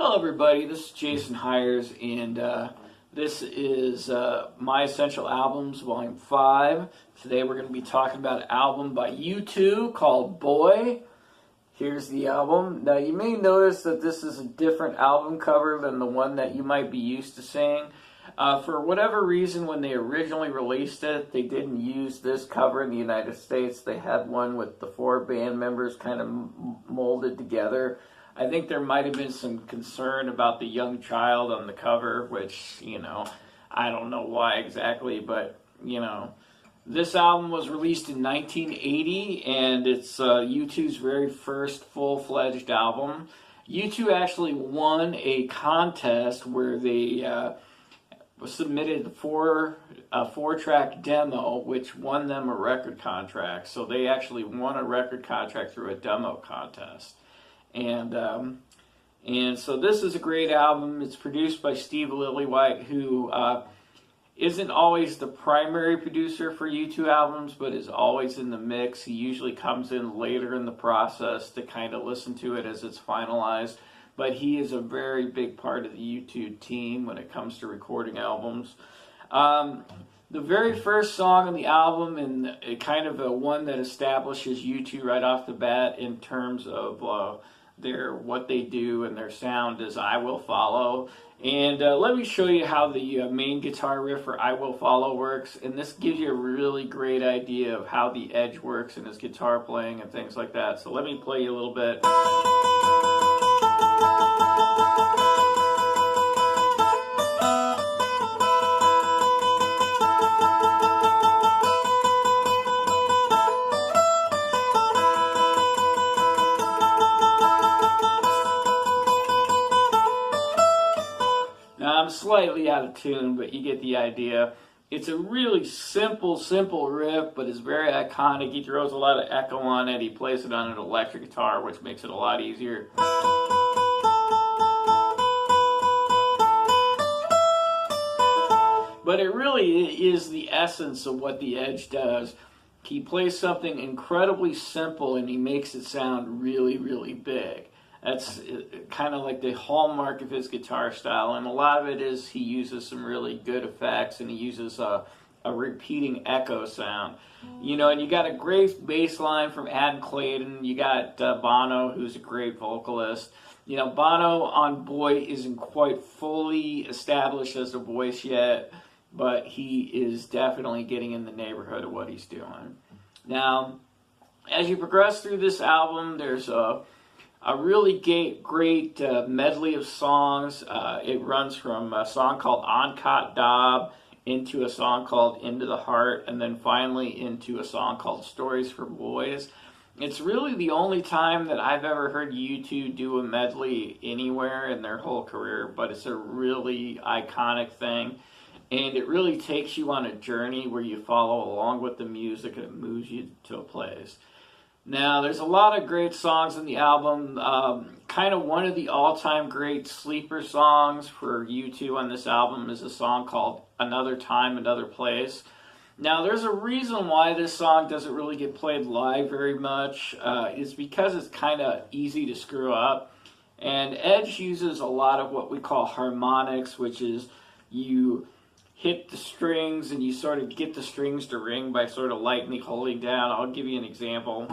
Hello everybody, this is Jason Heires, and this is My Essential Albums, Volume 5. Today we're going to be talking about an album by U2 called Boy. Here's the album. Now you may notice that this is a different album cover than the one that you might be used to seeing. For whatever reason, when they originally released it, they didn't use this cover in the United States. They had one with the four band members kind of molded together. I think there might have been some concern about the young child on the cover, which, I don't know why exactly, but, this album was released in 1980, and it's U2's very first full-fledged album. U2 actually won a contest where they submitted a four-track demo, which won them a record contract. So they actually won a record contract through a demo contest. And so this is a great album. It's produced by Steve Lillywhite, who isn't always the primary producer for U2 albums, but is always in the mix. He usually comes in later in the process to kind of listen to it as it's finalized. But he is a very big part of the U2 team when it comes to recording albums. The very first song on the album, and kind of one that establishes U2 right off the bat in terms of what they do and their sound, is I Will Follow. And let me show you how the main guitar riff for I Will Follow works, and this gives you a really great idea of how the Edge works in his guitar playing and things like that. So let me play you a little bit. Now, I'm slightly out of tune, but you get the idea. It's a really simple riff, but it's very iconic. He throws a lot of echo on it. He plays it on an electric guitar, which makes it a lot easier. But it really is the essence of what the Edge does. He plays something incredibly simple, and he makes it sound really, really big. That's kind of like the hallmark of his guitar style, and a lot of it is he uses some really good effects, and he uses a repeating echo sound. And you got a great bass line from Adam Clayton. You got Bono, who's a great vocalist. Bono on Boy isn't quite fully established as a voice yet, but he is definitely getting in the neighborhood of what he's doing. Now, as you progress through this album, there's a really great medley of songs. It runs from a song called On Cot Dob into a song called Into the Heart, and then finally into a song called Stories for Boys. It's really the only time that I've ever heard U2 do a medley anywhere in their whole career, but it's a really iconic thing. And it really takes you on a journey where you follow along with the music and it moves you to a place. Now, there's a lot of great songs in the album. Kind of one of the all-time great sleeper songs for U2 on this album is a song called Another Time, Another Place. Now, there's a reason why this song doesn't really get played live very much. It's because it's kind of easy to screw up. And Edge uses a lot of what we call harmonics, which is you hit the strings and you sort of get the strings to ring by sort of lightly holding down. I'll give you an example.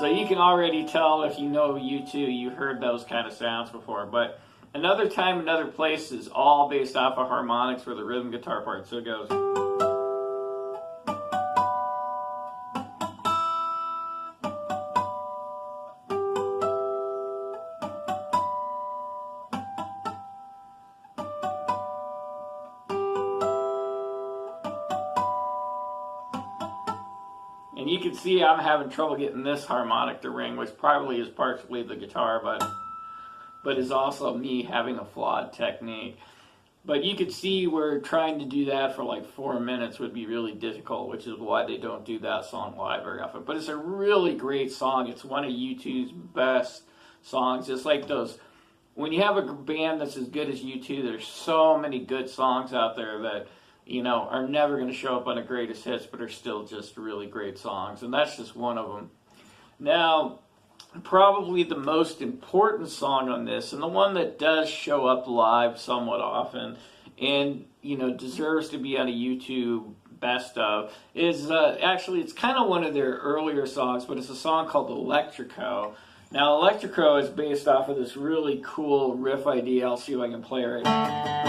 So you can already tell if you know U2, you heard those kind of sounds before. But Another Time, Another Place is all based off of harmonics for the rhythm guitar part. So it goes. And you can see I'm having trouble getting this harmonic to ring, which probably is partially the guitar, but is also me having a flawed technique. But you can see where trying to do that for like 4 minutes would be really difficult, which is why they don't do that song live very often. But it's a really great song. It's one of U2's best songs. It's like those, when you have a band that's as good as U2, there's so many good songs out there that are never going to show up on the greatest hits, but are still just really great songs. And that's just one of them. Now, probably the most important song on this, and the one that does show up live somewhat often, and deserves to be on a YouTube best of, is actually, it's kind of one of their earlier songs, but it's a song called Electrico. Now, Electrico is based off of this really cool riff idea. I'll see if I can play it right now.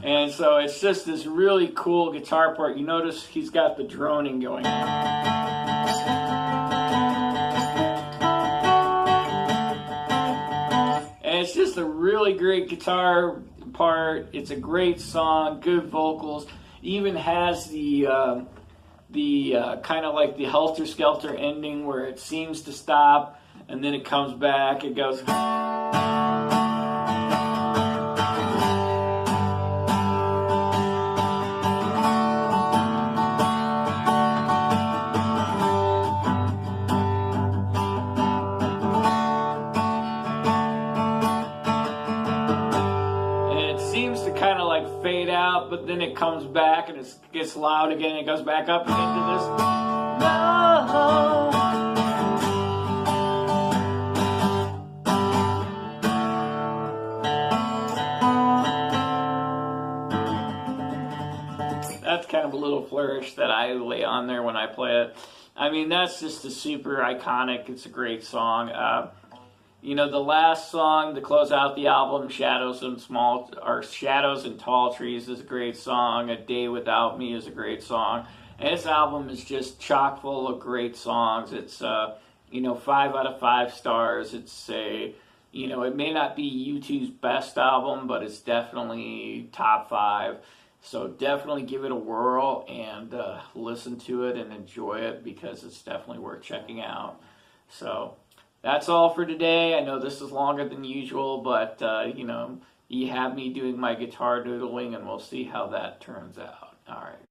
And so it's just this really cool guitar part. You notice he's got the droning going on. It's just a really great guitar part. It's a great song, good vocals. Even has the kind of like the Helter Skelter ending where it seems to stop and then it comes back. It goes. Seems to kind of like fade out, but then it comes back and it gets loud again and it goes back up again to this. No. That's kind of a little flourish that I lay on there when I play it. I mean, that's just a super iconic, it's a great song. The last song to close out the album, Shadows and Tall Trees, is a great song. A Day Without Me is a great song. And this album is just chock full of great songs. It's 5 out of 5 stars. It's it may not be U2's best album, but it's definitely top 5. So definitely give it a whirl and listen to it and enjoy it, because it's definitely worth checking out. So that's all for today. I know this is longer than usual, but, you have me doing my guitar doodling, and we'll see how that turns out. All right.